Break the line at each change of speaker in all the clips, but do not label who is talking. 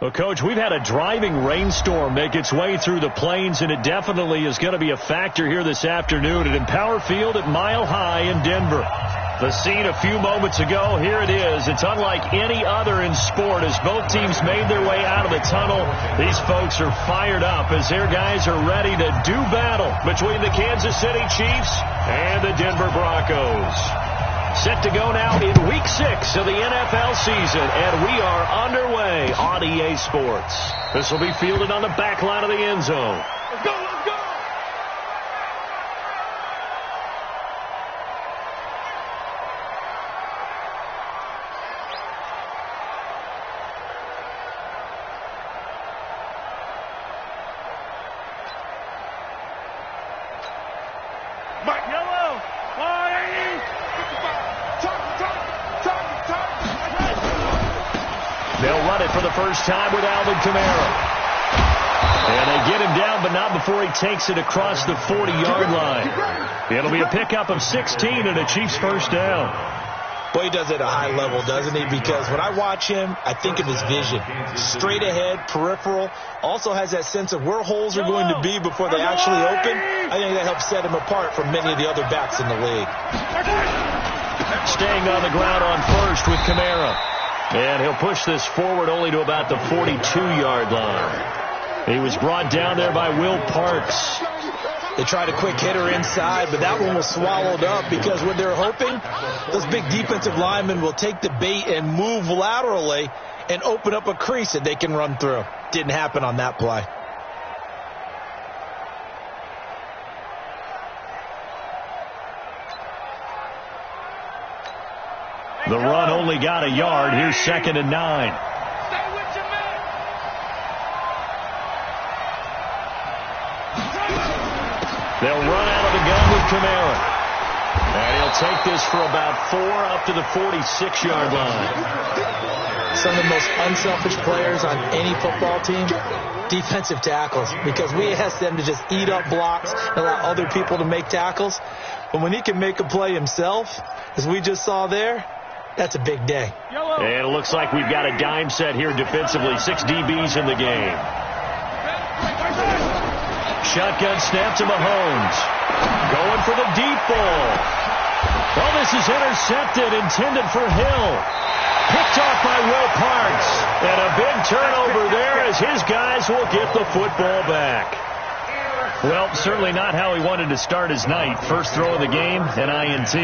Well, Coach, we've had a driving rainstorm make its way through the plains, and it definitely is going to be a factor here this afternoon at Empower Field at Mile High in Denver. The scene a few moments ago, here it is. It's unlike any other in sport as both teams made their way out of the tunnel. These folks are fired up as their guys are ready to do battle between the Kansas City Chiefs and the Denver Broncos. Set to go now in Week 6 of the NFL season, and we are underway on EA Sports. This will be fielded on the back line of the end zone.
Let's go, let's go! Mike Yellow!
They'll run it for the first time with Alvin Kamara. And they get him down, but not before he takes it across the 40-yard line. It'll be a pickup of 16 and a Chiefs first down.
Boy, he does it at a high level, doesn't he? Because when I watch him, I think of his vision. Straight ahead, peripheral. Also has that sense of where holes are going to be before they actually open. I think that helps set him apart from many of the other backs in the league.
Staying on the ground on first with Kamara. And he'll push this forward only to about the 42-yard line. He was brought down there by Will Parks.
They tried a quick hitter inside, but that one was swallowed up because when they're hoping, those big defensive linemen will take the bait and move laterally and open up a crease that they can run through. Didn't happen on that play.
The run only got a yard. Here's 2nd and 9.
Stay with your man!
They'll run out of the gun with Kamara. And he'll take this for about 4 up to the 46-yard line.
Some of the most unselfish players on any football team, defensive tackles, because we ask them to just eat up blocks and allow other people to make tackles. But when he can make a play himself, as we just saw there, that's a big day.
And it looks like we've got a dime set here defensively. 6 DBs in the game. Shotgun snap to Mahomes. Going for the deep ball. Well, this is intercepted, intended for Hill. Picked off by Will Parks. And a big turnover there as his guys will get the football back. Well, certainly not how he wanted to start his night. First throw of the game, an INT.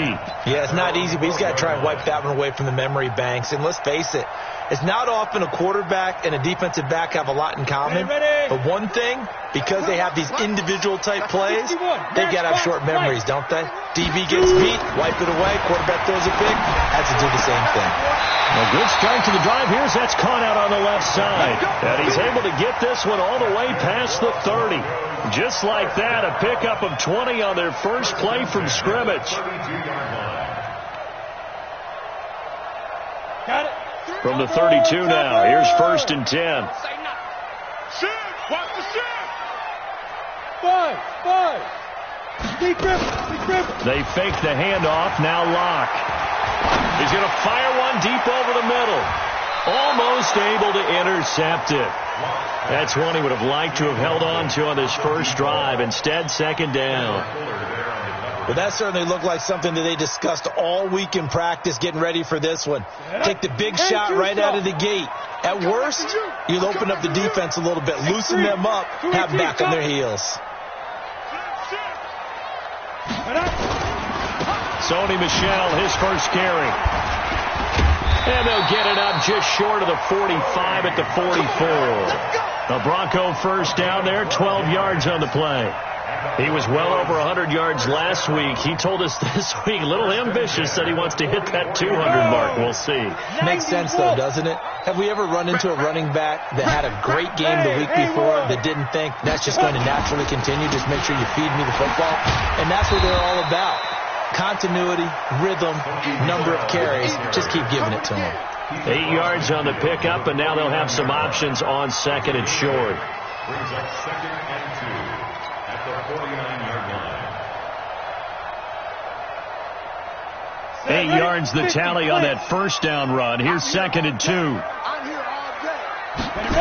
Yeah, it's not easy, but he's got to try and wipe that one away from the memory banks. And let's face it, it's not often a quarterback and a defensive back have a lot in common. But one thing, because they have these individual type plays, they've got to have short memories, don't they? DB gets beat, wipe it away, quarterback throws a pick, has to do the same thing.
A good start to the drive. Here's that's caught out on the left side. And he's able to get this one all the way past the 30. Just like that, a pickup of 20 on their first play from scrimmage.
Got it.
From the 32 now, here's 1st and 10.
Shit! Watch the shit! 5. Deep grip.
They fake the handoff, now Locke. He's going to fire one deep over the middle. Almost able to intercept it. That's one he would have liked to have held on to on this first drive. Instead, 2nd down.
Well, that certainly looked like something that they discussed all week in practice getting ready for this one. Take the big shot right out of the gate. At worst, you'll open up the defense a little bit, loosen them up, have them back on their heels.
Sony Michel, his first carry. And they'll get it up just short of the 45 at the 44. The Bronco first down there, 12 yards on the play. He was well over 100 yards last week. He told us this week, a little ambitious, that he wants to hit that 200 mark. We'll see.
Makes sense, though, doesn't it? Have we ever run into a running back that had a great game the week before that didn't think that's just going to naturally continue? Just make sure you feed me the football. And that's what they're all about. Continuity, rhythm, number of carries. Just keep giving it to them.
8 yards on the pickup, and now they'll have some options on 2nd and short.
Brings up 2nd and 2 at the 49-yard line.
8 yards the tally on that first down run. Here's 2nd and 2.
I'm here all day.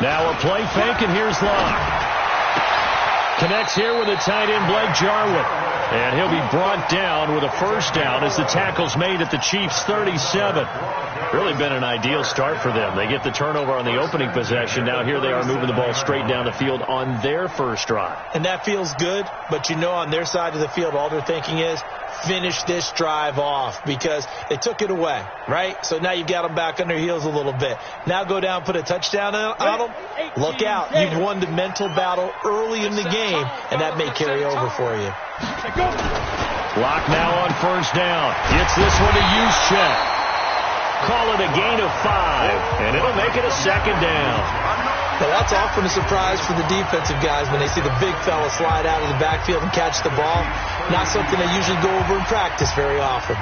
Now a play fake, and here's Locke. Connects here with a tight end, Blake Jarwin. And he'll be brought down with a first down as the tackle's made at the Chiefs' 37. Really been an ideal start for them. They get the turnover on the opening possession. Now here they are moving the ball straight down the field on their first drive.
And that feels good, but you know on their side of the field, all they're thinking is finish this drive off because they took it away, right? So now you've got them back on their heels a little bit. Now go down, put a touchdown on them. Look out. You've won the mental battle early in the game, and that may carry over for you.
Locke now on first down. Gets this one to Juszczyk. Call it a gain of 5, and it'll make it a second down.
Now that's often a surprise for the defensive guys when they see the big fella slide out of the backfield and catch the ball. Not something they usually go over in practice very often.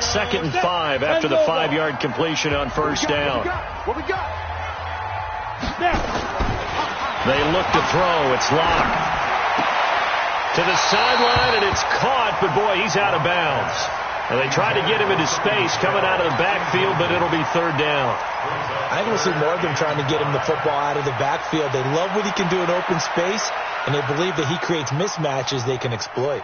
2nd and 5 after the 5-yard completion on first down.
What we got?
They look to throw. It's Locke. To the sideline, and it's caught, but boy, he's out of bounds. And they try to get him into space coming out of the backfield, but it'll be 3rd down.
I think we'll see more of them trying to get him the football out of the backfield. They love what he can do in open space, and they believe that he creates mismatches they can exploit.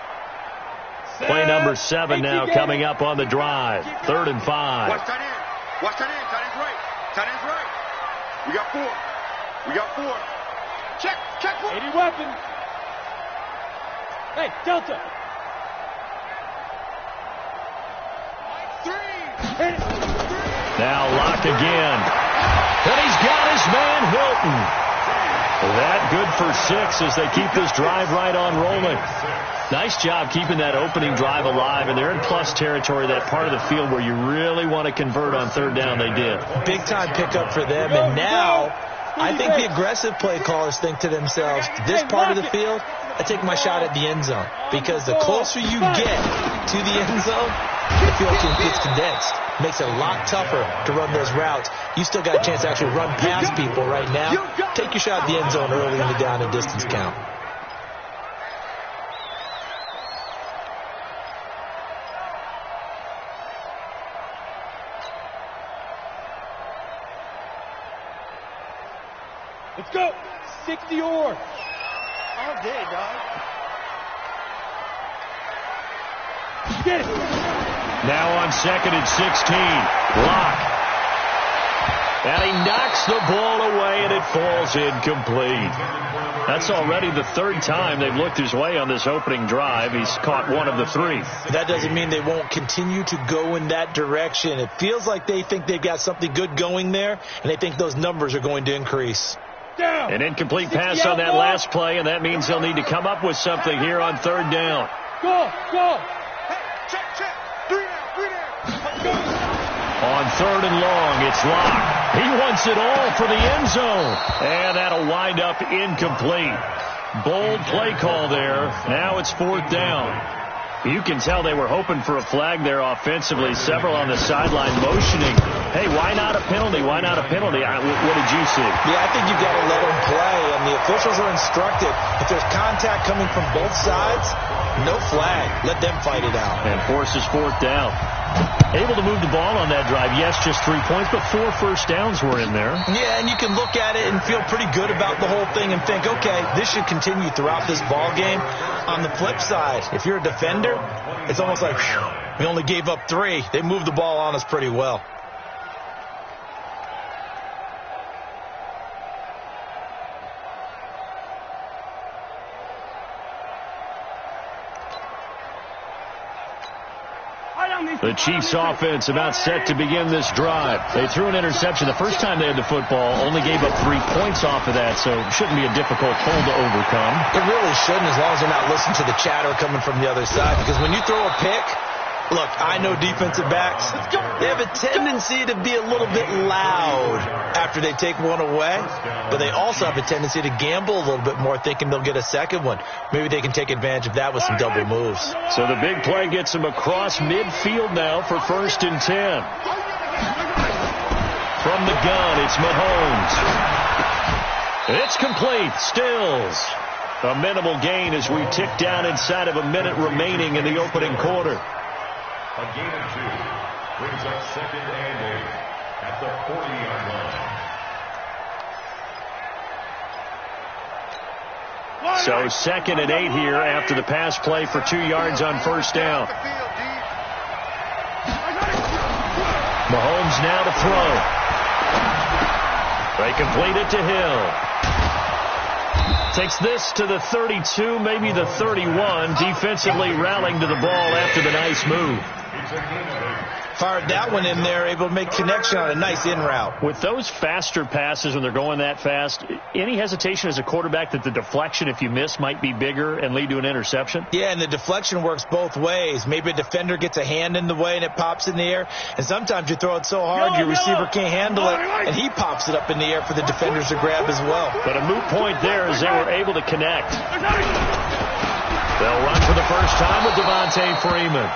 Play number 7 now coming up on the drive. 3rd and 5.
Watch tight end. Watch tight end. Tight end's right. Tight end's right. We got 4. We got 4. Check. Check. 80 weapon. Hey, Delta. 3.
Now Locke again. And he's got his man Hilton. That good for 6 as they keep this drive right on rolling. Nice job keeping that opening drive alive, and they're in plus territory, that part of the field where you really want to convert on 3rd down. They did.
Big time pickup for them, and now I think the aggressive play callers think to themselves, this part of the field, I take my shot at the end zone, because the closer you get to the end zone, the field gets condensed. Makes it a lot tougher to run those routes. You still got a chance to actually run past people right now. Take your shot at the end zone early in the down and distance count.
Let's go. 60 or. All day, dog. Get it.
Now on 2nd and 16. Locke. And he knocks the ball away, and it falls incomplete. That's already the 3rd time they've looked his way on this opening drive. He's caught 1 of the 3.
That doesn't mean they won't continue to go in that direction. It feels like they think they've got something good going there, and they think those numbers are going to increase.
Down.
An incomplete pass on that last play, and that means they'll need to come up with something here on 3rd down.
Go. Hey, check. 3 down.
On 3rd and long, it's Locke. He wants it all for the end zone. And that'll wind up incomplete. Bold play call there. Now it's 4th down. You can tell they were hoping for a flag there offensively. Several on the sideline motioning. Hey, why not a penalty? Why not a penalty? What did you see?
Yeah, I think you've got to let them play, and the officials are instructed. If there's contact coming from both sides, no flag. Let them fight it out.
And forces 4th down. Able to move the ball on that drive. Yes, just 3 points, but 4 first downs were in there.
Yeah, and you can look at it and feel pretty good about the whole thing and think, okay, this should continue throughout this ball game. On the flip side, if you're a defender, it's almost like, whew, we only gave up 3. They moved the ball on us pretty well.
The Chiefs offense about set to begin this drive. They threw an interception the first time they had the football, only gave up 3 points off of that, so it shouldn't be a difficult hole to overcome.
It really shouldn't, as long as they're not listening to the chatter coming from the other side, because when you throw a pick, look, I know defensive backs, they have a tendency to be a little bit loud after they take one away, but they also have a tendency to gamble a little bit more, thinking they'll get a second one. Maybe they can take advantage of that with some double moves.
So the big play gets them across midfield now for 1st and 10. From the gun, it's Mahomes. It's complete. Stills. A minimal gain as we tick down inside of a minute remaining in the opening quarter.
A gain of 2 brings up 2nd and 8 at the 40-yard line.
So 2nd and 8 here after the pass play for 2 yards on first down. Mahomes now to throw. They complete it to Hill. Takes this to the 32, maybe the 31. Defensively rallying to the ball after the nice move.
Fired that one in there, able to make connection on a nice in route.
With those faster passes when they're going that fast, any hesitation as a quarterback that the deflection, if you miss, might be bigger and lead to an interception?
Yeah, and the deflection works both ways. Maybe a defender gets a hand in the way and it pops in the air. And sometimes you throw it so hard your receiver can't handle it, and he pops it up in the air for the defenders to grab as well.
But a moot point there as they were able to connect. They'll run for the first time with Devontae Freeman.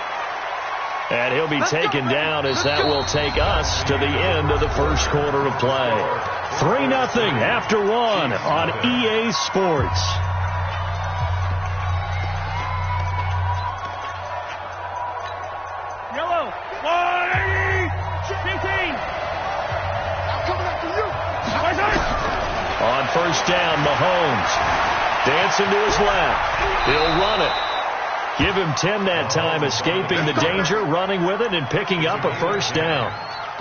And he'll be taken down as that will take us to the end of the first quarter of play. 3-0 after 1 on EA Sports.
Yellow, 180, 15. I'm coming after you.
On first down, Mahomes dancing to his left. He'll run it. Give him 10 that time, escaping the danger, running with it, and picking up a first down.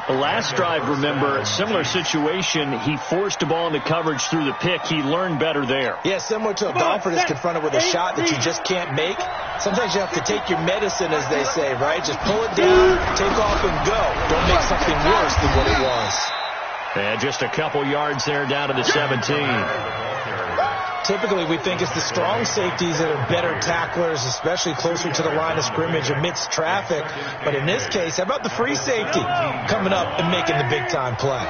The last drive, remember, a similar situation. He forced the ball into coverage through the pick. He learned better there.
Yeah, similar to a golfer that's confronted with a shot that you just can't make. Sometimes you have to take your medicine, as they say, right? Just pull it down, take off, and go. Don't make something worse than what it was.
And just a couple yards there down to the 17.
Typically, we think it's the strong safeties that are better tacklers, especially closer to the line of scrimmage amidst traffic. But in this case, how about the free safety coming up and making the big-time play?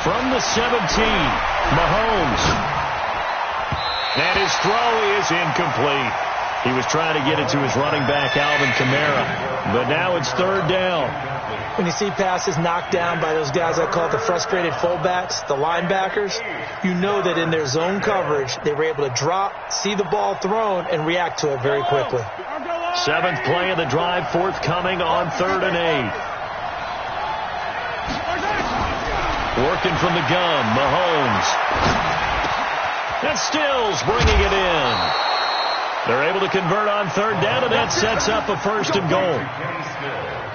From the 17, Mahomes. And his throw is incomplete. He was trying to get it to his running back, Alvin Kamara. But now it's 3rd down.
When you see passes knocked down by those guys I call it the frustrated fullbacks, the linebackers, you know that in their zone coverage, they were able to drop, see the ball thrown, and react to it very quickly.
7th play of the drive forthcoming on 3rd and 8. Working from the gun, Mahomes. And Stills bringing it in. They're able to convert on 3rd down, and that sets up a 1st and goal.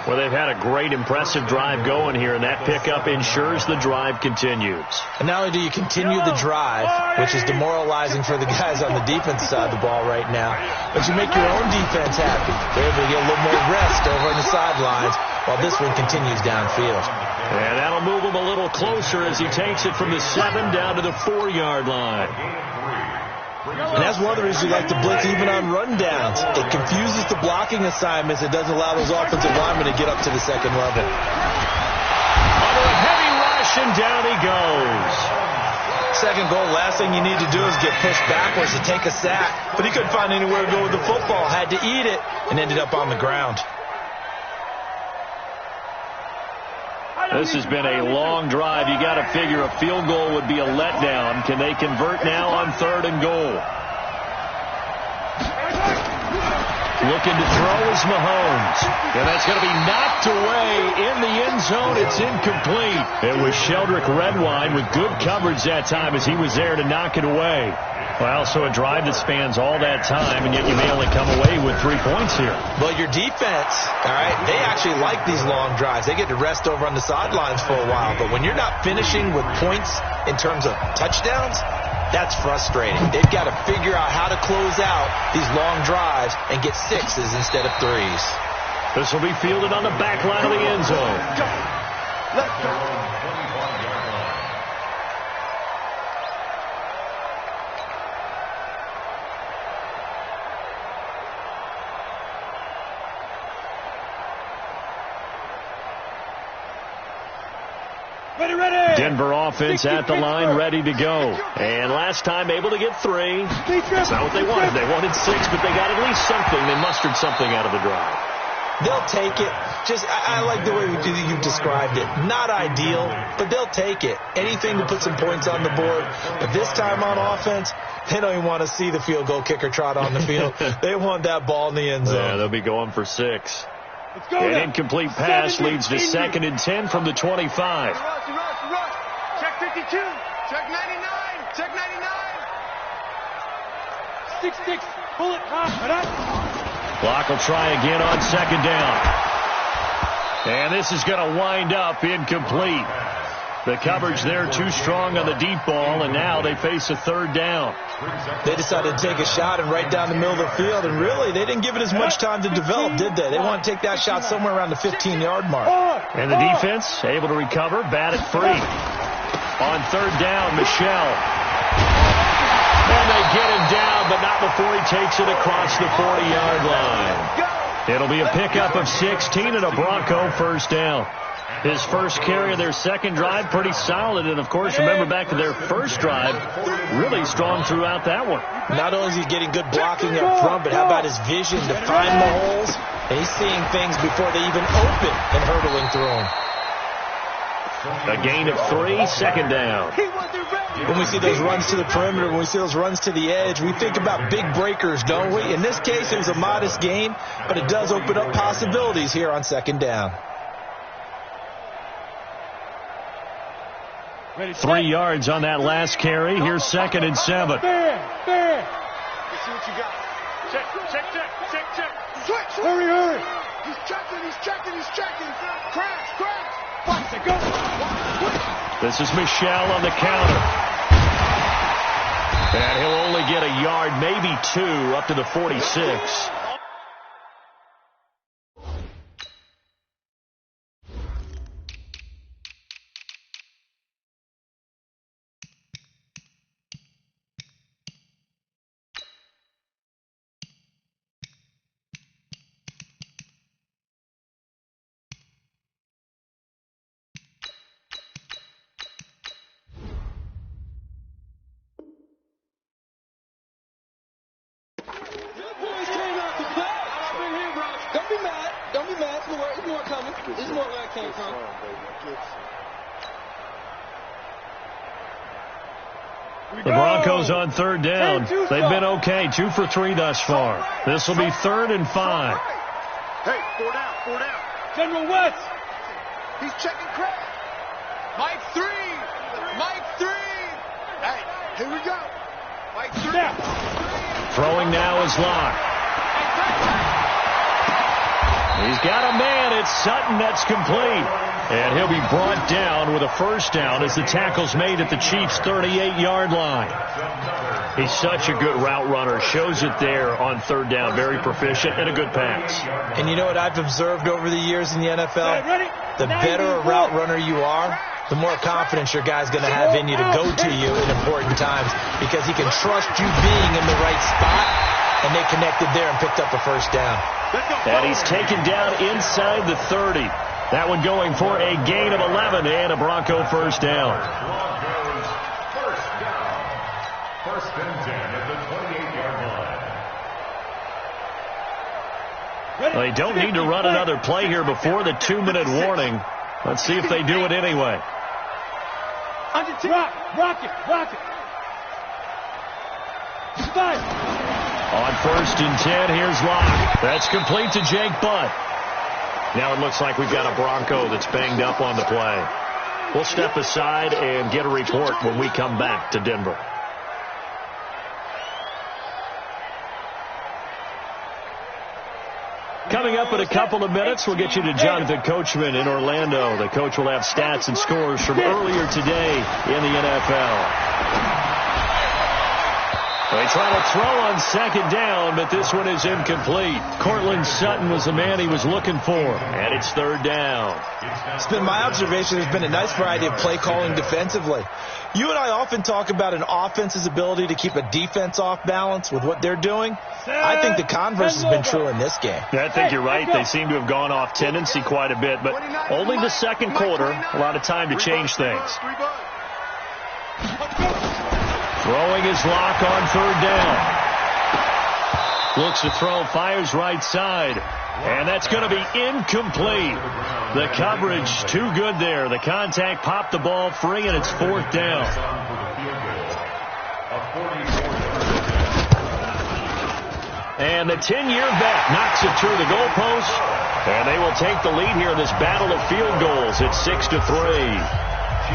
Well, they've had a great, impressive drive going here, and that pickup ensures the drive continues.
And not only do you continue the drive, which is demoralizing for the guys on the defense side of the ball right now, but you make your own defense happy. They're able to get a little more rest over on the sidelines while this one continues downfield.
And that'll move him a little closer as he takes it from the 7 down to the 4-yard line.
And that's one of the reasons we like to blitz even on rundowns. It confuses the blocking assignments. It doesn't allow those offensive linemen to get up to the second level.
Under a heavy rush, and down he goes.
Second goal, last thing you need to do is get pushed backwards to take a sack. But he couldn't find anywhere to go with the football. Had to eat it and ended up on the ground.
This has been a long drive. You got to figure a field goal would be a letdown. Can they convert now on 3rd and goal? Looking to throw is Mahomes. And that's going to be knocked away in the end zone. It's incomplete. It was Sheldrick Redwine with good coverage that time as he was there to knock it away. Well, so a drive that spans all that time, and yet you may only come away with 3 points here.
Well, your defense, all right, they actually like these long drives. They get to rest over on the sidelines for a while. But when you're not finishing with points in terms of touchdowns, that's frustrating. They've got to figure out how to close out these long drives and get 6s instead of 3s.
This will be fielded on the back line of the end zone.
Let's go.
Denver offense at the line, ready to go. And last time able to get 3. That's not what they wanted. They wanted 6, but they got at least something. They mustered something out of the drive.
They'll take it. I like the way you described it. Not ideal, but they'll take it. Anything to put some points on the board. But this time on offense, they don't even want to see the field goal kicker trot on the field. They want that ball in the end zone.
Yeah, they'll be going for 6. An incomplete pass leads to 2nd and 10 from the 25.
Check the
52.
Check 99. Check 99.
6-6. Bullet.
Clock will try again on second down. And this is going to wind up incomplete. The coverage there too strong on the deep ball, and now they face a third down.
They decided to take a shot and right down the middle of the field, and really, they didn't give it as much time to develop, did they? They want to take that shot somewhere around the 15-yard mark.
And the defense able to recover, bat it free. On third down, Michelle. And they get him down, but not before he takes it across the 40-yard line. It'll be a pickup of 16 and a Bronco first down. His first carry of their second drive, pretty solid. And, of course, remember back to their first drive, really strong throughout that one.
Not only is he getting good blocking up front, but how about his vision to find the holes? And he's seeing things before they even open and hurdling through them.
A gain of 3, second down.
When we see those runs to the perimeter, when we see those runs to the edge, we think about big breakers, don't we? In this case, it was a modest gain, but it does open up possibilities here on second down.
3 yards on that last carry. Here's 2nd and 7.
Let's see what you got. Check. Switch.
Hurry.
He's checking. Crash.
Watch it, go.
This is Michelle on the counter. And he'll only get a yard, maybe 2, up to the 46. The Broncos on third down. They've been okay, 2 for 3 thus far. This will be 3rd and 5.
Hey, 4 down.
General West.
He's checking crash. Mike 3. Hey, here we go. Mike 3.
Throwing now is Locke. He's got a man. It's Sutton. That's complete. And he'll be brought down with a first down as the tackle's made at the Chiefs' 38-yard line. He's such a good route runner. Shows it there on third down. Very proficient and a good pass.
And you know what I've observed over the years in the NFL? The better a route runner you are, the more confidence your guy's going to have in you to go to you in important times because he can trust you being in the right spot, and they connected there and picked up the first down.
And he's taken down inside the 30. That one going for a gain of 11 and a Bronco first down.
First and 10 at the 28-yard line.
They don't need to run another play here before the 2-minute warning. Let's see if they do it anyway.
Rock it.
On 1st and 10, here's Locke. That's complete to Jake Butt. Now it looks like we've got a Bronco that's banged up on the play. We'll step aside and get a report when we come back to Denver. Coming up in a couple of minutes, we'll get you to Jonathan Coachman in Orlando. The coach will have stats and scores from earlier today in the NFL. They try to throw on second down, but this one is incomplete. Cortland Sutton was the man he was looking for, and it's third down.
It's been my observation there's been a nice variety of play calling defensively. You and I often talk about an offense's ability to keep a defense off balance with what they're doing. I think the converse has been true in this game.
I think you're right. They seem to have gone off tendency quite a bit, but only the second quarter, a lot of time to change things. Throwing his Lock on third down. Looks to throw, fires right side. And that's going to be incomplete. The coverage too good there. The contact popped the ball free, and it's fourth down. And the 10-year vet knocks it through the goalpost. And they will take the lead here in this battle of field goals. It's 6-3.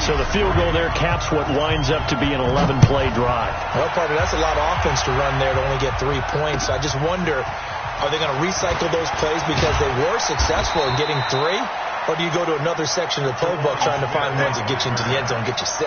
So the field goal there caps what winds up to be an 11-play drive.
Well, partner, that's a lot of offense to run there to only get 3 points. I just wonder, are they going to recycle those plays because they were successful in getting 3? Or do you go to another section of the playbook trying to find ones that get you into the end zone and get you 6?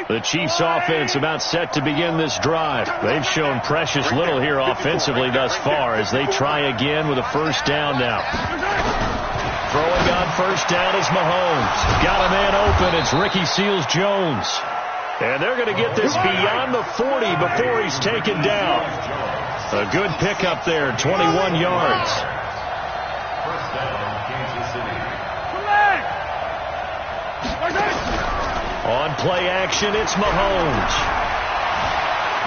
The Chiefs offense about set to begin this drive. They've shown precious little here offensively thus far as they try again with a first down now. Throwing on first down is Mahomes. Got a man open. It's Ricky Seals-Jones. And they're going to get this beyond the 40 before he's taken down. A good pickup there, 21 yards.
First down, Kansas City.
On play action, it's Mahomes.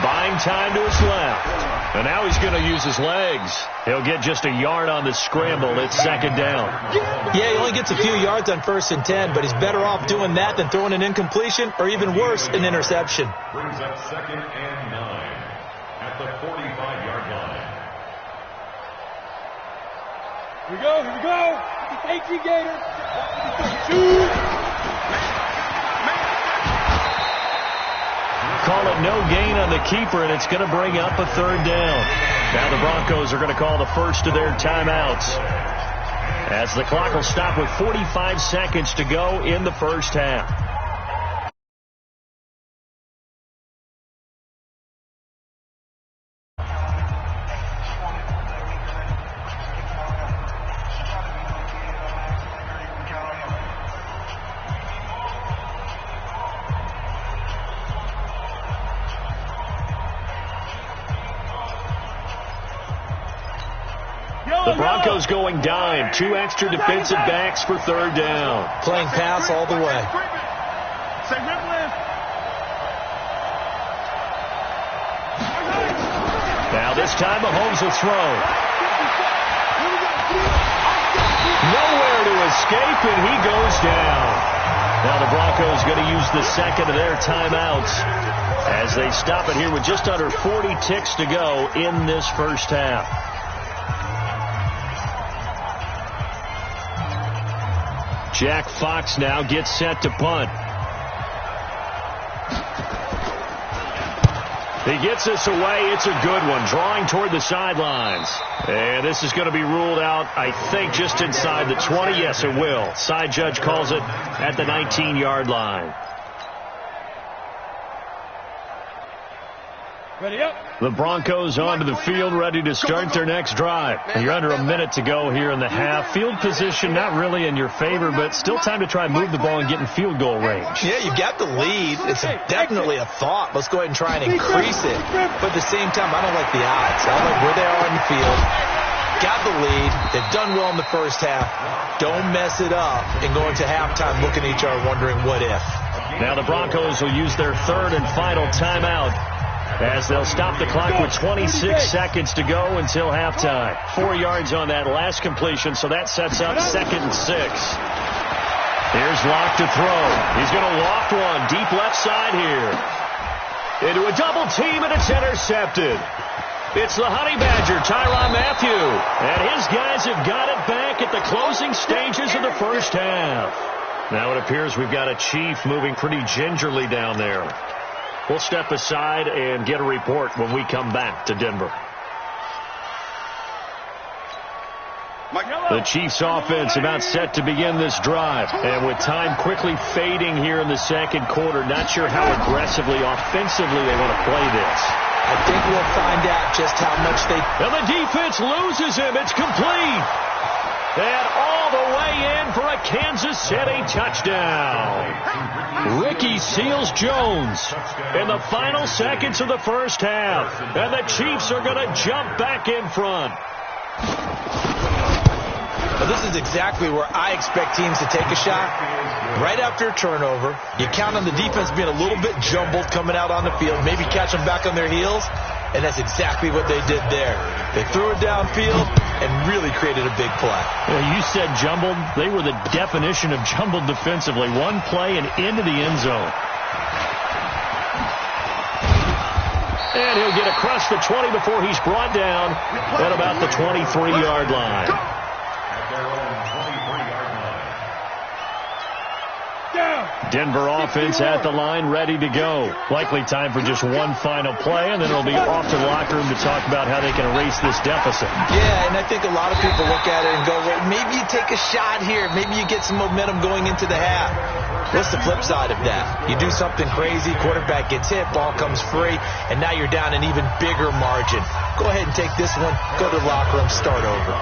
Buying time to his left. And now he's going to use his legs. He'll get just a yard on the scramble. It's second down.
Yeah, he only gets a few yards on 1st and 10, but he's better off doing that than throwing an incompletion or even worse, an interception.
Brings up 2nd and 9 at the 45-yard line.
Here we go, here we go. 18 Gator. Shoot.
Call it no gain on the keeper, and it's going to bring up a third down. Now the Broncos are going to call the first of their timeouts, as the clock will stop with 45 seconds to go in the first half. The Broncos going dime. 2 extra defensive backs for third down.
Playing pass all the way.
Now this time Mahomes will throw. Nowhere to escape, and he goes down. Now the Broncos going to use the second of their timeouts as they stop it here with just under 40 ticks to go in this first half. Jack Fox now gets set to punt. He gets this away. It's a good one. Drawing toward the sidelines. And this is going to be ruled out, I think, just inside the 20. Yes, it will. Side judge calls it at the 19-yard line.
Ready up.
The Broncos onto the field, ready to start their next drive. You're under a minute to go here in the half. Field position not really in your favor, but still time to try and move the ball and get in field goal range.
Yeah, you got the lead. It's definitely a thought. Let's go ahead and try and increase it. But at the same time, I don't like the odds. I don't like where they are on the field. Got the lead. They've done well in the first half. Don't mess it up and go into halftime looking at each other wondering what if.
Now the Broncos will use their third and final timeout, as they'll stop the clock with 26 seconds to go until halftime. 4 yards on that last completion, so that sets up 2nd and 6. Here's Locke to throw. He's going to loft one deep left side here. Into a double team, and it's intercepted. It's the Honey Badger, Tyrann Mathieu. And his guys have got it back at the closing stages of the first half. Now it appears we've got a Chief moving pretty gingerly down there. We'll step aside and get a report when we come back to Denver. The Chiefs offense about set to begin this drive. And with time quickly fading here in the second quarter, not sure how aggressively, offensively they want to play this.
I think we'll find out just how much they...
And the defense loses him. It's complete. And all the way in for a Kansas City touchdown. Ricky Seals-Jones in the final seconds of the first half. And the Chiefs are going to jump back in front.
Well, this is exactly where I expect teams to take a shot. Right after a turnover, you count on the defense being a little bit jumbled coming out on the field, maybe catch them back on their heels, and that's exactly what they did there. They threw it downfield. and really created a big play.
Well, you said jumbled. They were the definition of jumbled defensively. One play and into the end zone. And he'll get across the 20 before he's brought down at about the 23-yard line. Denver offense at the line, ready to go. Likely time for just one final play, and then it'll be off to the locker room to talk about how they can erase this deficit.
Yeah, and I think a lot of people look at it and go, well, maybe you take a shot here. Maybe you get some momentum going into the half. What's the flip side of that? You do something crazy, quarterback gets hit, ball comes free, and now you're down an even bigger margin. Go ahead and take this one, go to the locker room, start over.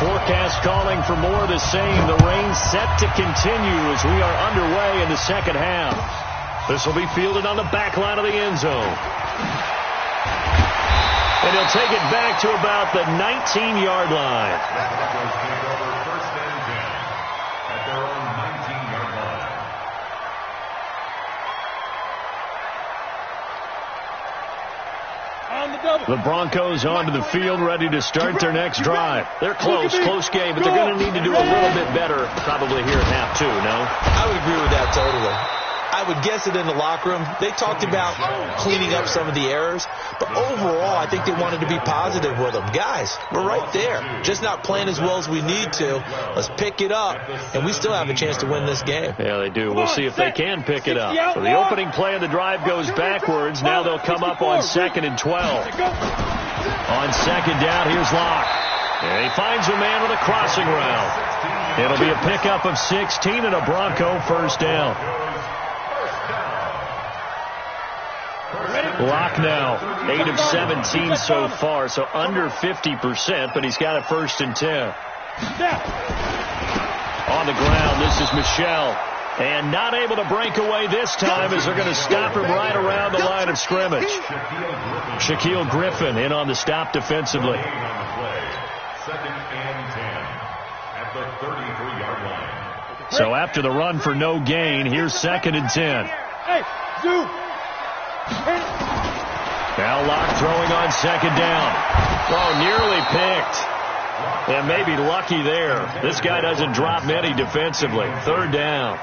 Forecast calling for more of the same. The rain set to continue as we are underway in the second half. This will be fielded on the back line of the end zone. And he'll take it back to about the 19-yard line.
First and 10 at their own 19-yard line.
The Broncos onto the field, ready to start their next drive. They're close game, but they're going to need to do a little bit better probably here at half two, no?
I would agree with that totally. I would guess it in the locker room. They talked about cleaning up some of the errors, but overall, I think they wanted to be positive with them. Guys, we're right there. Just not playing as well as we need to. Let's pick it up, and we still have a chance to win this game.
Yeah, they do. We'll see if they can pick it up. So the opening play of the drive goes backwards. Now they'll come up on 2nd and 12. On second down, here's Locke. And he finds a man with a crossing route. It'll be a pickup of 16 and a Bronco first down. Locke now, 8 of 17 so far, so under 50%, but he's got a 1st and 10. On the ground, this is Michel. And not able to break away this time as they're going to stop him right around the line of scrimmage. Shaquille Griffin in on the stop defensively.
2nd and 10 at the 33-yard line.
So after the run for no gain, here's 2nd and 10.
Hey, Zoo.
Now Locke throwing on 2nd down. Oh, nearly picked. And maybe lucky there. This guy doesn't drop many defensively. 3rd down.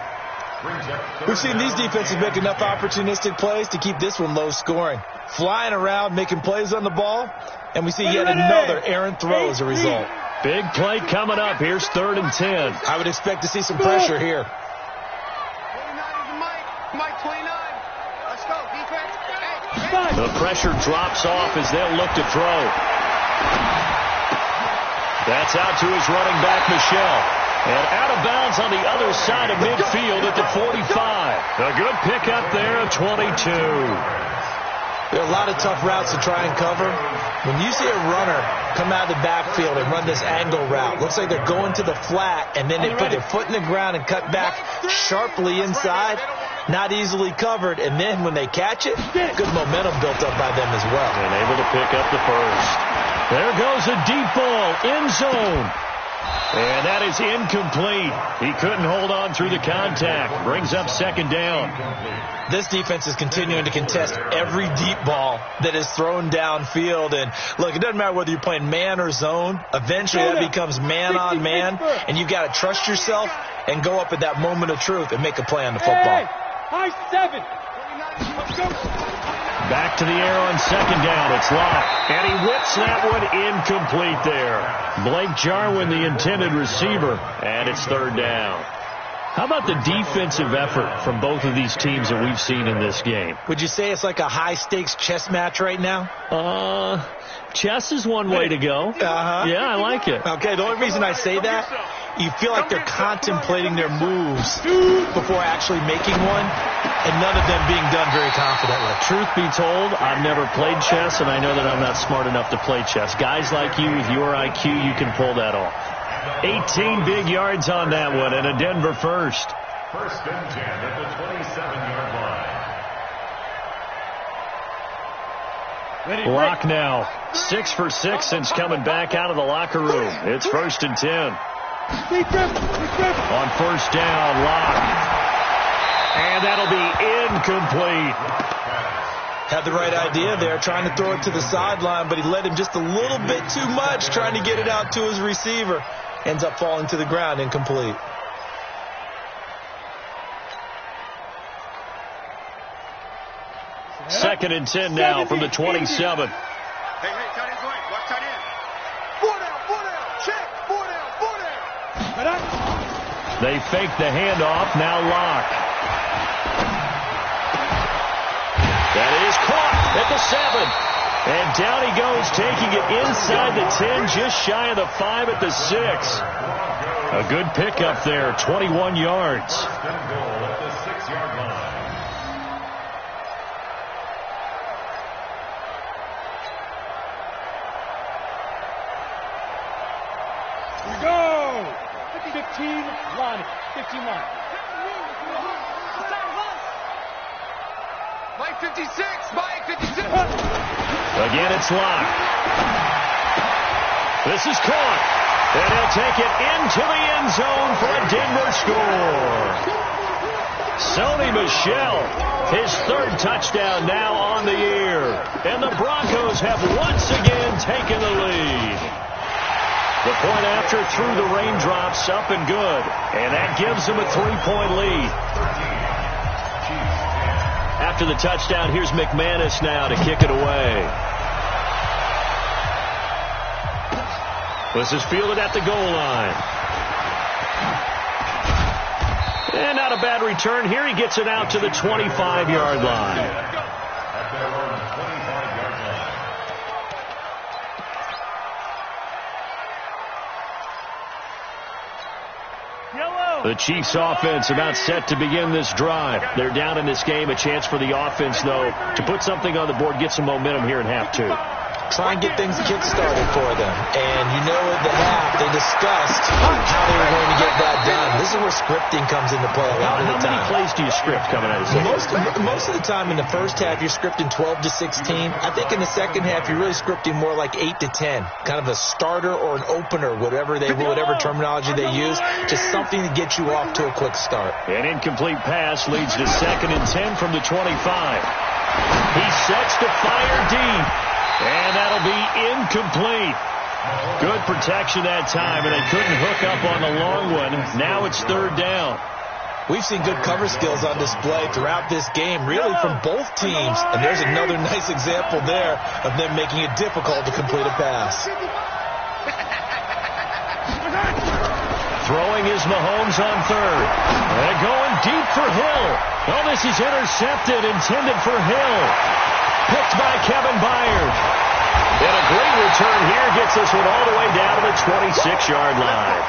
We've seen these defenses make enough opportunistic plays to keep this one low scoring. Flying around, making plays on the ball, and we see yet another errant throw as a result.
Big play coming up. Here's 3rd and 10.
I would expect to see some pressure here.
29 is Mike 29. Let's go, defense. Hey.
The pressure drops off as they'll look to throw. That's out to his running back, Michel. And out of bounds on the other side of midfield at the 45. A good pickup there of 22.
There are a lot of tough routes to try and cover. When you see a runner come out of the backfield and run this angle route, looks like they're going to the flat, and then they put their foot in the ground and cut back sharply inside. Not easily covered, and then when they catch it, good momentum built up by them as well.
And able to pick up the first. There goes a deep ball, end zone. And that is incomplete. He couldn't hold on through the contact. Brings up 2nd down.
This defense is continuing to contest every deep ball that is thrown downfield. And look, it doesn't matter whether you're playing man or zone. Eventually that becomes man on man, and you've got to trust yourself and go up at that moment of truth and make a play on the football.
High 7.
Back to the air on 2nd down. It's Locke. And he whips that one incomplete there. Blake Jarwin, the intended receiver. And it's 3rd down. How about the defensive effort from both of these teams that we've seen in this game?
Would you say it's like a high-stakes chess match right now?
Chess is one way to go. Yeah, I like it.
Okay, the only reason I say that, you feel like they're contemplating their moves before actually making one, and none of them being done very confidently.
Truth be told, I've never played chess, and I know that I'm not smart enough to play chess. Guys like you with your IQ, you can pull that off. 18 big yards on that one, and a Denver first.
1st and 10 at the 27-yard line.
Locke now 6 for 6 since coming back out of the locker room. It's 1st and 10. On 1st down, Locke. And that'll be incomplete.
Had the right idea there, trying to throw it to the sideline, but he led him just a little bit too much, trying to get it out to his receiver. Ends up falling to the ground, incomplete.
Second and 10 now from the 27.
Hey, tight end's right. Watch tight end. 4 down. Check. 4 down.
They fake the handoff. Now Locke. That is caught at the 7. And down he goes, taking it inside the 10, just shy of the 5 at the 6. A good pickup there, 21 yards.
Here we go. 15 line. 15 line.
Mike 56. Mike 56.
Again, it's Locke. This is caught. And he'll take it into the end zone for a Denver score. Sony Michel, his third touchdown now on the year. And the Broncos have once again taken the lead. The point after through the raindrops, up and good. And that gives them a 3-point lead. After the touchdown, here's McManus now to kick it away. This is fielded at the goal line. And not a bad return here. He gets it out to the 25-yard line. The Chiefs offense about set to begin this drive. They're down in this game. A chance for the offense, though, to put something on the board, get some momentum here in half 2.
Try and get things kick-started for them. And you know at the half, they discussed how they were going to get that done. This is where scripting comes into play a lot of the time.
How many plays do you script coming out of this?
Most of the time in the first half, you're scripting 12 to 16. I think in the second half, you're really scripting more like 8 to 10. Kind of a starter or an opener, whatever terminology they use. Just something to get you off to a quick start.
An incomplete pass leads to second and 10 from the 25. He sets to fire deep. And that'll be incomplete. Good protection that time, and they couldn't hook up on the long one. Now it's third down.
We've seen good cover skills on display throughout this game, really from both teams. And there's another nice example there of them making it difficult to complete a pass.
Throwing is Mahomes on third. And going deep for Hill. Oh, this is intercepted, intended for Hill. Picked by Kevin Byard. And a great return here gets this one all the way down to the 26-yard line.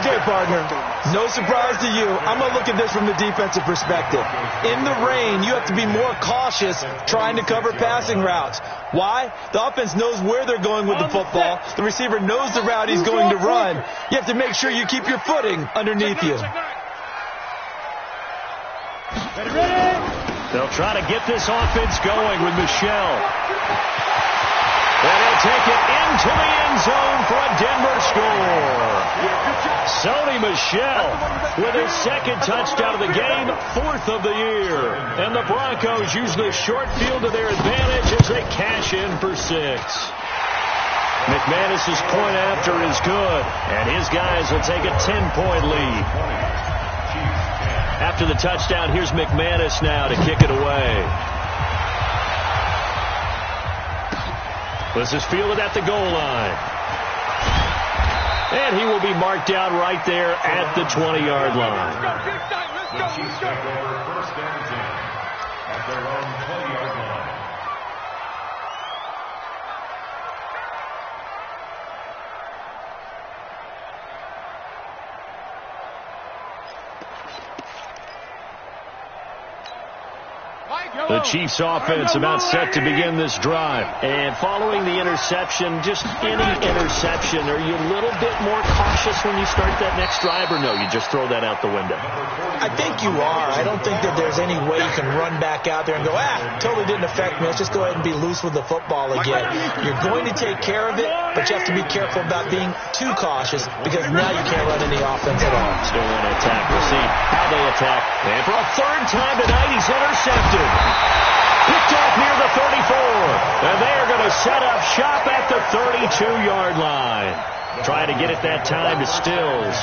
Okay, partner, no surprise to you. I'm going to look at this from the defensive perspective. In the rain, you have to be more cautious trying to cover passing routes. Why? The offense knows where they're going with the football. The receiver knows the route he's going to run. You have to make sure you keep your footing underneath you.
Ready?
They'll try to get this offense going with Michel. And he'll take it into the end zone for a Denver score. Sony Michel with his second touchdown of the game, 4th of the year. And the Broncos use the short field to their advantage as they cash in for 6. McManus's point after is good, and his guys will take a 10-point lead. After the touchdown, here's McManus now to kick it away. This is fielded at the goal line. And he will be marked down right there at the 20-yard line.
The Chiefs take over first and 10 at their own 20-yard line.
The Chiefs offense about set to begin this drive. And following the interception, just any interception, are you a little bit more cautious when you start that next drive, or no, you just throw that out the window?
I think you are. I don't think that there's any way you can run back out there and go, totally didn't affect me. Let's just go ahead and be loose with the football again. You're going to take care of it, but you have to be careful about being too cautious because now you can't run any offense at all.
Still want to attack. We'll see how they attack. And for a third time tonight, he's intercepted. Picked And they are going to set up shop at the 32-yard line. Trying to get it that time to Stills.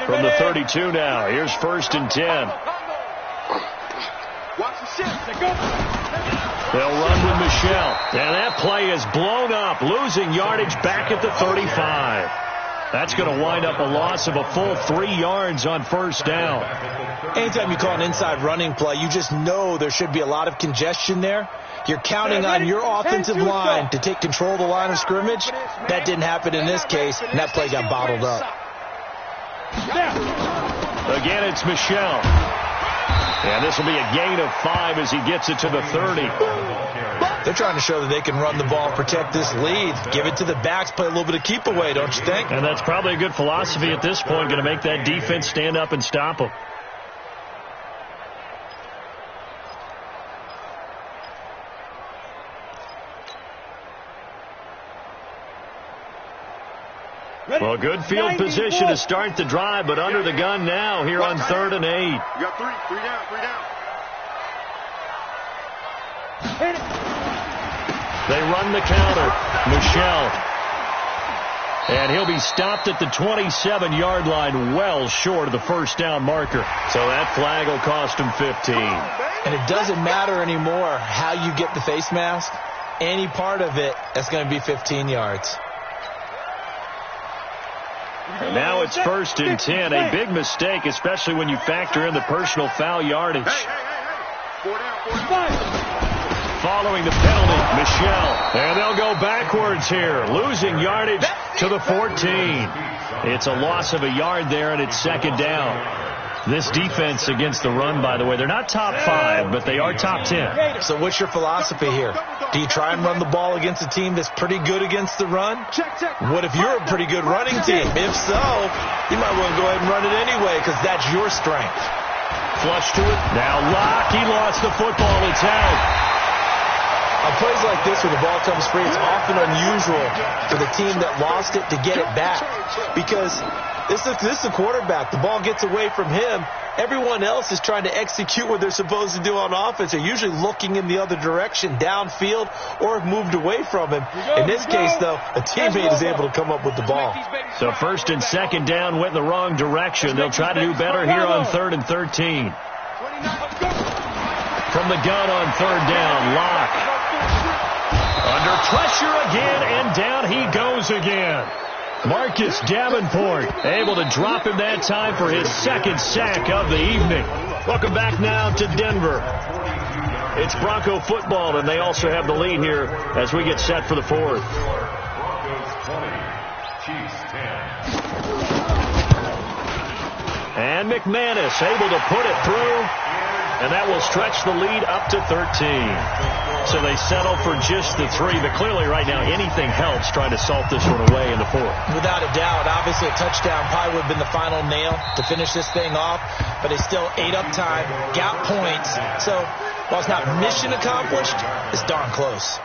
From the 32 now, here's 1st and 10. They'll run with Michelle. And that play is blown up, losing yardage back at the 35. That's going to wind up a loss of a full 3 yards on 1st down.
Anytime you call an inside running play, you just know there should be a lot of congestion there. You're counting on your offensive line to take control of the line of scrimmage. That didn't happen in this case, and that play got bottled up.
Again, it's Michelle. And this will be a gain of 5 as he gets it to the 30.
They're trying to show that they can run the ball and protect this lead. Give it to the backs, play a little bit of keep away, don't you think?
And that's probably a good philosophy at this point, going to make that defense stand up and stop them. Well, good field position to start the drive, but under the gun now here on 3rd and 8.
You got 3 down, 3 down.
They run the counter. Michelle. And he'll be stopped at the 27-yard line, well short of the 1st down marker. So that flag will cost him 15.
And it doesn't matter anymore how you get the face mask. Any part of it, that's going to be 15 yards.
And now it's 1st and 10. A big mistake, especially when you factor in the personal foul yardage.
Hey. 4 down.
Following the penalty, Michelle. And they'll go backwards here, losing yardage to the 14. It's a loss of a yard there, and it's 2nd down. This defense against the run, by the way, they're not top 5, but they are top 10.
So what's your philosophy here? Do you try and run the ball against a team that's pretty good against the run? What if you're a pretty good running team? If so, you might want to go ahead and run it anyway because that's your strength.
Flush to it. Now Locke, he lost the football. It's out.
On plays like this where the ball comes free, it's often unusual for the team that lost it to get it back because this is the quarterback. The ball gets away from him. Everyone else is trying to execute what they're supposed to do on offense. They're usually looking in the other direction, downfield, or have moved away from him. In this case, though, a teammate is able to come up with the ball.
So 1st and 2nd down went in the wrong direction. They'll try to do better here on 3rd and 13. From the gun on 3rd down, Locke. Under pressure again, and down he goes again. Marcus Davenport able to drop him that time for his 2nd sack of the evening. Welcome back now to Denver. It's Bronco football, and they also have the lead here as we get set for the 4th.
Broncos 20, Chiefs 10.
And McManus able to put it through, and that will stretch the lead up to 13. So they settle for just the 3, but clearly right now anything helps trying to salt this one away in the 4th.
Without a doubt, obviously a touchdown probably would have been the final nail to finish this thing off, but they still ate up time, got points. So while it's not mission accomplished, it's darn close.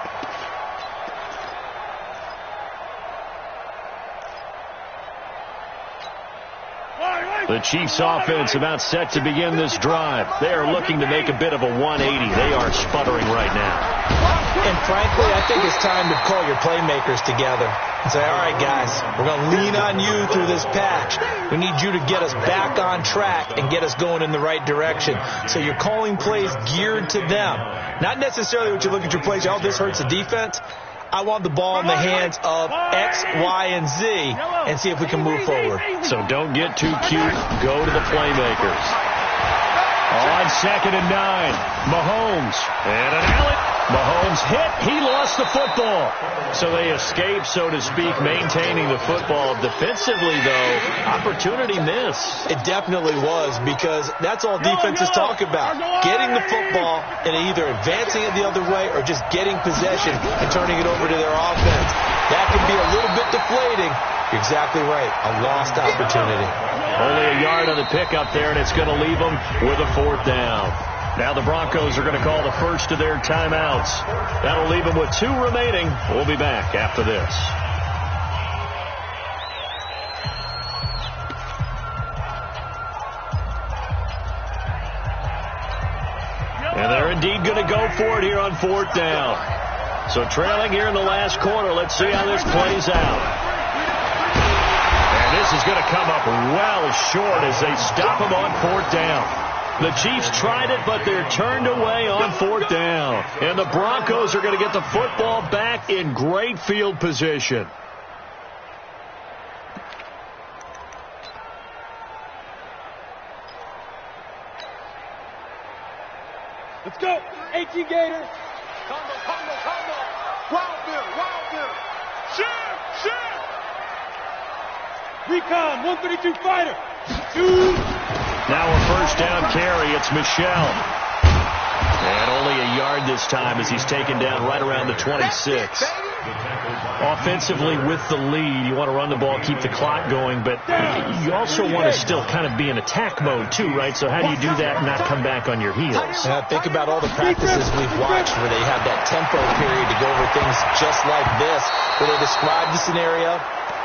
The Chiefs offense about set to begin this drive. They are looking to make a bit of a 180. They are sputtering right now.
And frankly, I think it's time to call your playmakers together and say, all right, guys, we're going to lean on you through this patch. We need you to get us back on track and get us going in the right direction. So you're calling plays geared to them. Not necessarily what you look at your plays, oh, this hurts the defense. I want the ball in the hands of X, Y, and Z and see if we can move forward.
So don't get too cute. Go to the playmakers. On 2nd and 9, Mahomes. And an alley. Mahomes hit. He lost the football. So they escape, so to speak, maintaining the football. Defensively, though, opportunity missed.
It definitely was because that's all defenses talk about. Getting the football and either advancing it the other way or just getting possession and turning it over to their offense. That can be a little bit deflating. You're exactly right. A lost opportunity.
Only a yard on the pickup there, and it's going to leave them with a 4th down. Now the Broncos are going to call the first of their timeouts. That'll leave them with 2 remaining. We'll be back after this. And they're indeed going to go for it here on 4th down. So trailing here in the last quarter. Let's see how this plays out. And this is going to come up well short as they stop him on 4th down. The Chiefs tried it, but they're turned away on 4th down. And the Broncos are going to get the football back in great field position.
Let's go. 18 Gators.
Combo. Wild bill. Shit.
Recon, 132 fighter. 2.
Now a 1st down carry. It's Michel. And only a yard this time as he's taken down right around the 26. Offensively with the lead, you want to run the ball, keep the clock going, but you also want to still kind of be in attack mode too, right? So how do you do that and not come back on your heels?
Think about all the practices we've watched where they have that tempo period to go over things just like this, where they describe the scenario,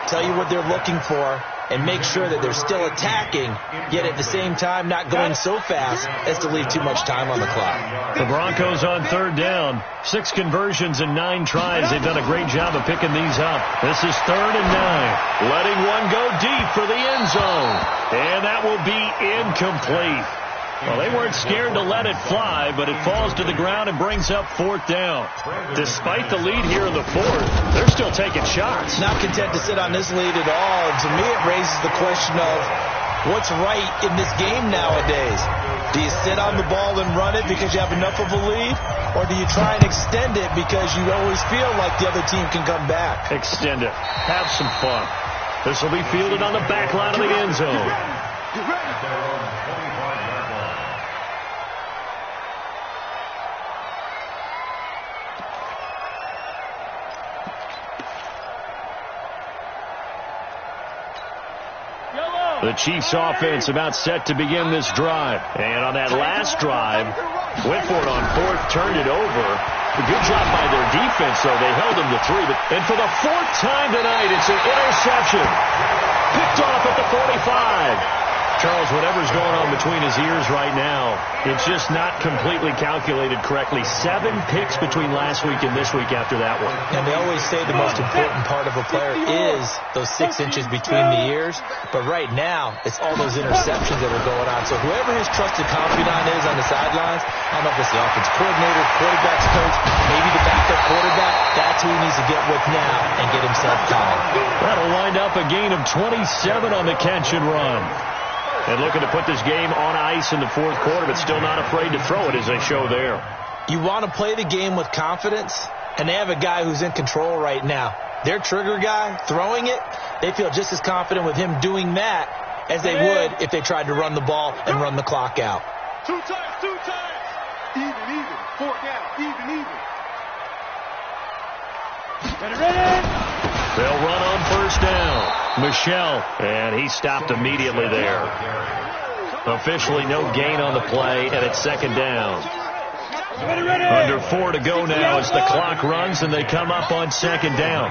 tell you what they're looking for, and make sure that they're still attacking, yet at the same time not going so fast as to leave too much time on the clock.
The Broncos on 3rd down. 6 conversions and 9 tries. They've done a great job of picking these up. This is 3rd and 9. Letting one go deep for the end zone. And that will be incomplete. Well, they weren't scared to let it fly, but it falls to the ground and brings up 4th down. Despite the lead here in the 4th, they're still taking shots.
Not content to sit on this lead at all. And to me, it raises the question of what's right in this game nowadays. Do you sit on the ball and run it because you have enough of a lead? Or do you try and extend it because you always feel like the other team can come back?
Extend it. Have some fun. This will be fielded on the back line of the end zone. The Chiefs offense about set to begin this drive. And on that last drive, went for it on 4th, turned it over. A good job by their defense, though. They held them to 3. And for the 4th time tonight, it's an interception. Picked off at the 45. Charles, whatever's going on between his ears right now, it's just not completely calculated correctly. 7 picks between last week and this week after that one.
And they always say the most important part of a player is those 6 inches between the ears. But right now, it's all those interceptions that are going on. So whoever his trusted confidant is on the sidelines, I don't know if it's the offense coordinator, quarterback's coach, maybe the backup quarterback, that's who he needs to get with now and get himself calm.
That'll wind up a gain of 27 on the catch and run. And looking to put this game on ice in the 4th quarter, but still not afraid to throw it as they show there.
You want to play the game with confidence, and they have a guy who's in control right now. Their trigger guy, throwing it, they feel just as confident with him doing that as they would if they tried to run the ball and run the clock out.
2 times. Even. 4th down, even.
Ready.
They'll run on 1st down. Michel, and he stopped immediately there. Officially no gain on the play, and it's 2nd down. Under 4 to go now as the clock runs, and they come up on 2nd down.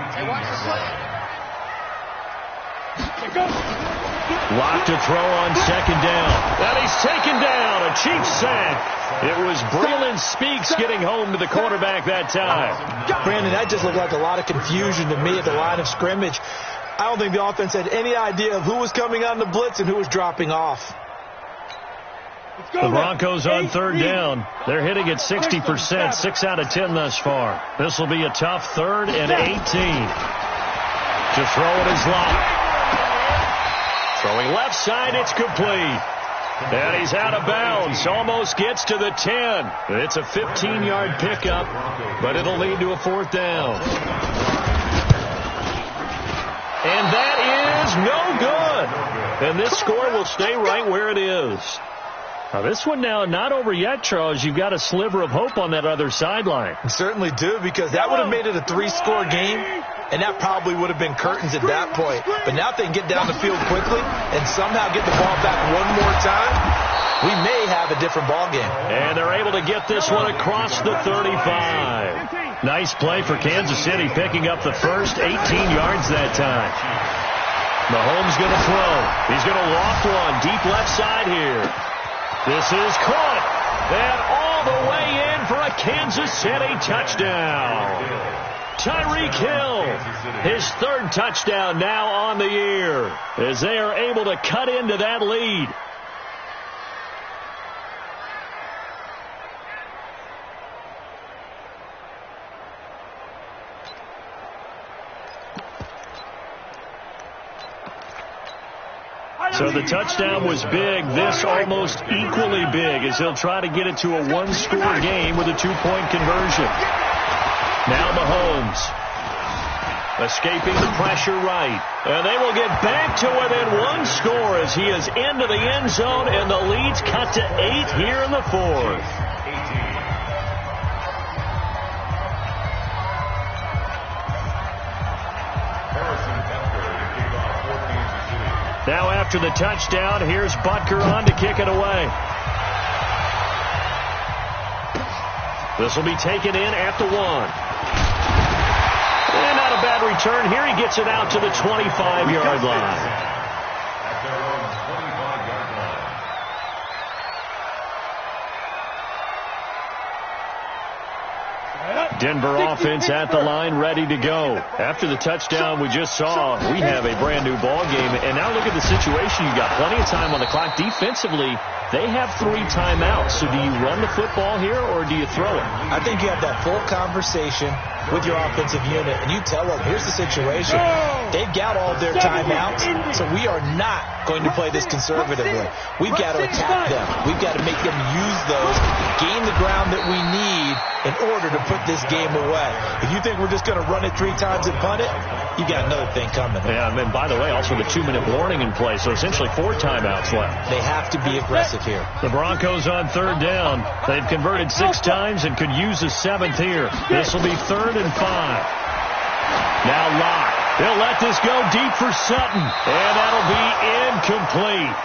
Locked to throw on 2nd down. And he's taken down. A Chief sack. It was Breland Speaks getting home to the quarterback that time.
Brandon, that just looked like a lot of confusion to me at the line of scrimmage. I don't think the offense had any idea of who was coming on the blitz and who was dropping off.
The Broncos on 3rd down. They're hitting at 60%, 6 out of 10 thus far. This will be a tough 3rd and 18. To throw it is locked. Throwing left side, it's complete. And he's out of bounds. Almost gets to the 10. It's a 15-yard pickup, but it'll lead to a 4th down. And that is no good. And this score will stay right where it is. Now, this one now not over yet, Charles. You've got a sliver of hope on that other sideline.
You certainly do, because that would have made it a 3-score game, and that probably would have been curtains at that point. But now if they can get down the field quickly and somehow get the ball back one more time, we may have a different ball game.
And they're able to get this one across the 35. Nice play for Kansas City, picking up the first 18 yards that time. Mahomes going to throw. He's going to loft one deep left side here. This is caught. And all the way in for a Kansas City touchdown. Tyreek Hill, his third touchdown now on the year, as they are able to cut into that lead. So the touchdown was big. This almost equally big as he'll try to get it to a one-score game with a two-point conversion. Now Mahomes escaping the pressure right. And they will get back to within one score as he is into the end zone, and the lead's cut to 8 here in the fourth. Now after the touchdown, here's Butker on to kick it away. This will be taken in at the 1. And not a bad return here. He gets it out to the 25-yard line.
At their own 25-yard line.
Denver offense at the line, ready to go. After the touchdown we just saw, we have a brand new ball game. And now look at the situation. You've got plenty of time on the clock. Defensively, they have 3 timeouts. So do you run the football here or do you throw it?
I think you have that full conversation with your offensive unit, and you tell them, here's the situation. They've got all their timeouts, so we are not going to play this conservatively. We've got to attack them. We've got to make them use those, gain the ground that we need in order to put this game away. If you think we're just going to run it 3 times and punt it, you got another thing coming.
Yeah, and by the way, also the 2-minute warning in play, so essentially 4 timeouts left.
They have to be aggressive here.
The Broncos on 3rd down. They've converted 6 times and could use a 7th here. This will be 3rd and 5. Now Locke. They'll let this go deep for Sutton. And that'll be incomplete.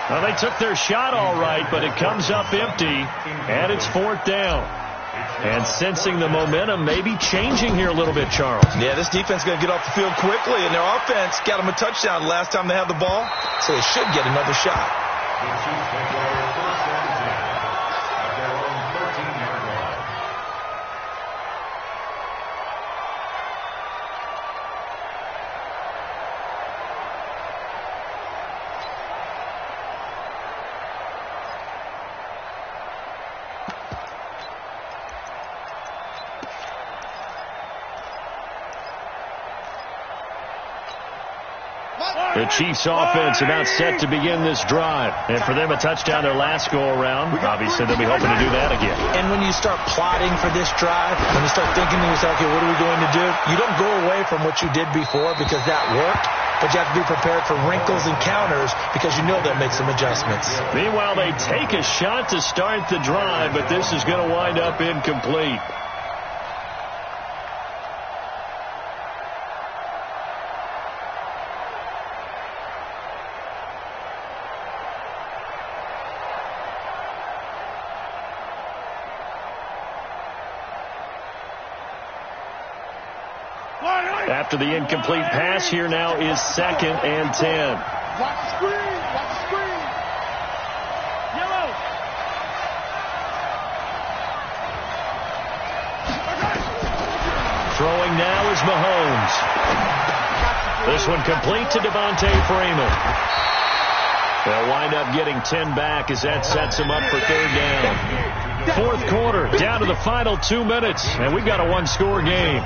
Well, they took their shot all right, but it comes up empty. And it's 4th down. And sensing the momentum may be changing here a little bit, Charles.
Yeah, this defense is going to get off the field quickly, and their offense got them a touchdown last time they had the ball, so they should get another shot.
The Chiefs take over 1st and 10 at their own 13-yard line.
The Chiefs offense about set to begin this drive. And for them, a touchdown their last go-around. Obviously, they'll be hoping to do that again.
And when you start plotting for this drive, when you start thinking to yourself, okay, what are we going to do? You don't go away from what you did before because that worked, but you have to be prepared for wrinkles and counters because you know they'll make some adjustments.
Meanwhile, they take a shot to start the drive, but this is going to wind up incomplete. After the incomplete pass, here now is 2nd and 10.
Watch the screen. Watch the screen. Yellow.
Throwing now is Mahomes. This one complete to Devontae Freeman. They'll wind up getting 10 back as that sets them up for 3rd down. 4th quarter, down to the final 2 minutes, and we've got a 1-score game.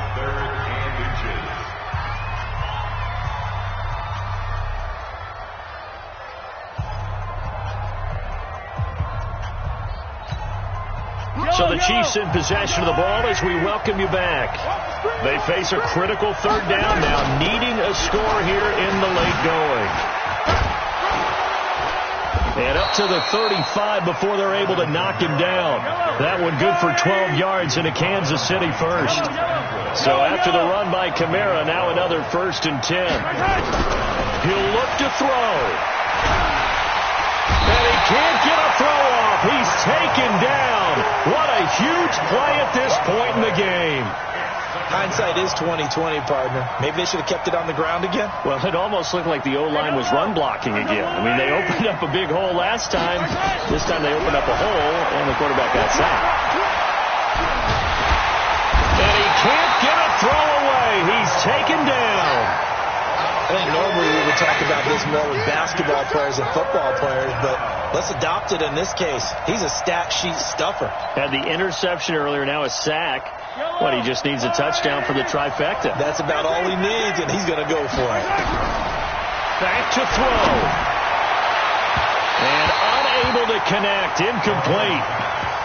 So the Chiefs in possession of the ball as we welcome you back. They face a critical 3rd down now, needing a score here in the late going. And up to the 35 before they're able to knock him down. That one good for 12 yards into Kansas City first. So after the run by Kamara, now another 1st and 10. He'll look to throw. And he can't get a throw off. He's taken down. What a huge play at this point in the game.
Hindsight is 20/20, partner. Maybe they should have kept it on the ground again.
Well, it almost looked like the O-line was run blocking again. I mean, they opened up a big hole last time. This time they opened up a hole, and the quarterback got sacked. And he can't get a throw away. He's taken down.
I think normally we would talk about this more with basketball players and football players, but let's adopt it in this case. He's a stat sheet stuffer.
Had the interception earlier, now a sack. What, he just needs a touchdown for the trifecta.
That's about all he needs, and he's going to go for it.
Back to throw. And unable to connect. Incomplete.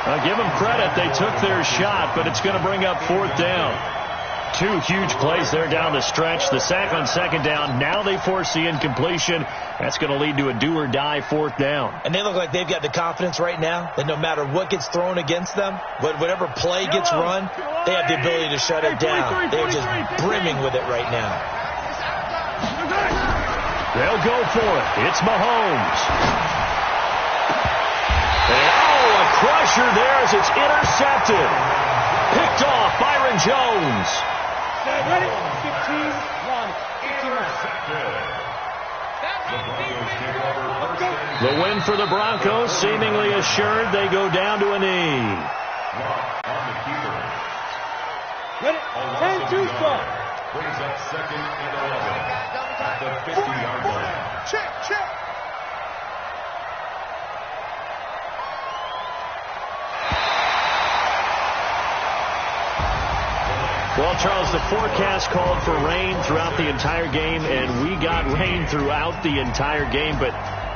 I'll give them credit. They took their shot, but it's going to bring up 4th down. 2 huge plays there down the stretch. The sack on 2nd down. Now they force the incompletion. That's going to lead to a do-or-die 4th down.
And they look like they've got the confidence right now that no matter what gets thrown against them, whatever play gets run, they have the ability to shut it down. They're just brimming with it right now.
They'll go for it. It's Mahomes. And, a crusher there as it's intercepted. Picked off Byron Jones.
Ready? 15, 1.
The win for the Broncos, seemingly assured. They go down to a knee.
Ready? 10-2 start.
Brings up 2nd and 11 at the 50-yard line.
Check.
Well, Charles, the forecast called for rain throughout the entire game, and we got rain throughout the entire game. But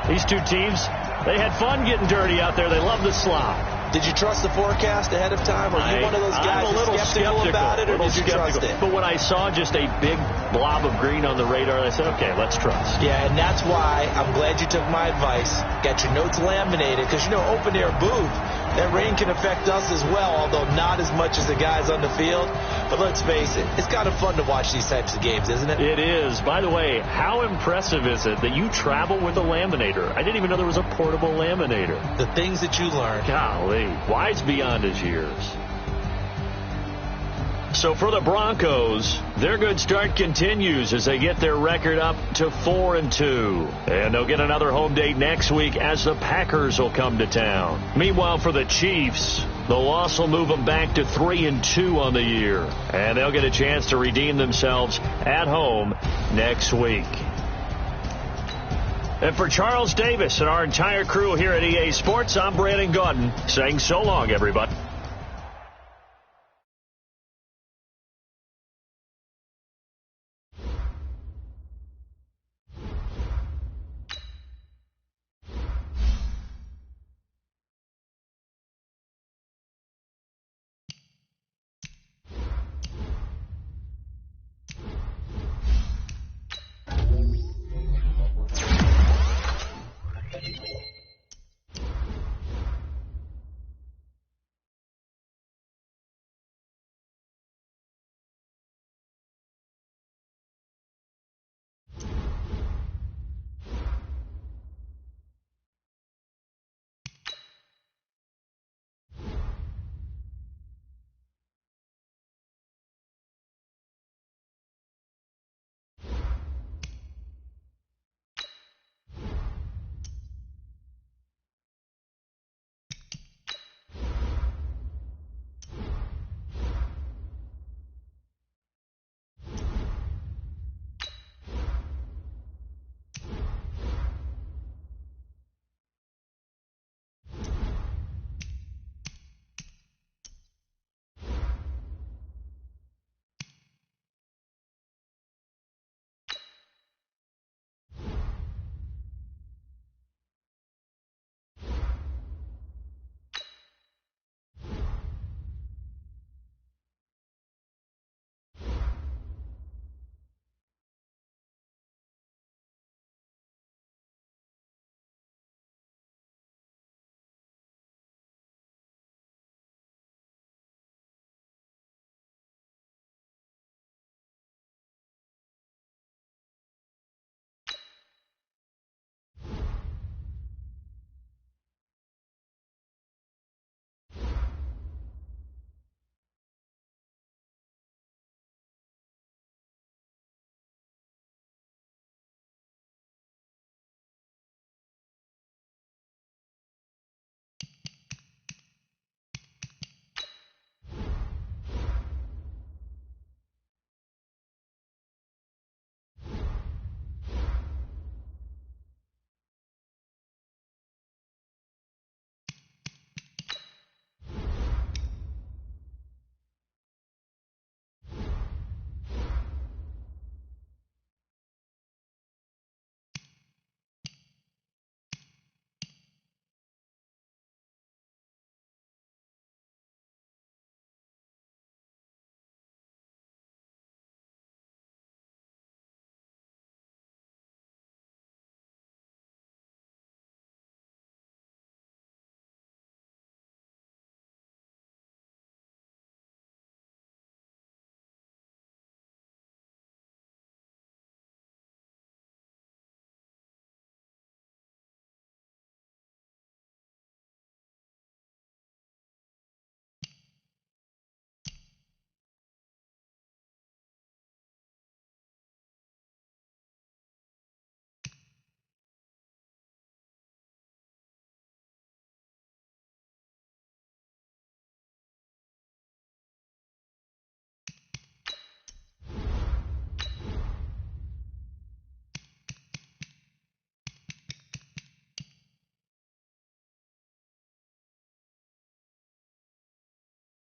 these two teams, they had fun getting dirty out there. They love the slop.
Did you trust the forecast ahead of time? Or are you one of those guys
I'm a little skeptical
about it, or did you trust it?
But when I saw just a big blob of green on the radar, I said, okay, let's trust.
Yeah, and that's why I'm glad you took my advice. Got your notes laminated, because, open-air booth, that rain can affect us as well, although not as much as the guys on the field. But let's face it, it's kind of fun to watch these types of games, isn't it?
It is. By the way, how impressive is it that you travel with a laminator? I didn't even know there was a portable laminator.
The things that you learn.
Golly, wise beyond his years. So for the Broncos, their good start continues as they get their record up to 4-2. And they'll get another home date next week as the Packers will come to town. Meanwhile, for the Chiefs, the loss will move them back to 3-2 on the year. And they'll get a chance to redeem themselves at home next week. And for Charles Davis and our entire crew here at EA Sports, I'm Brandon Gaudin saying so long, everybody.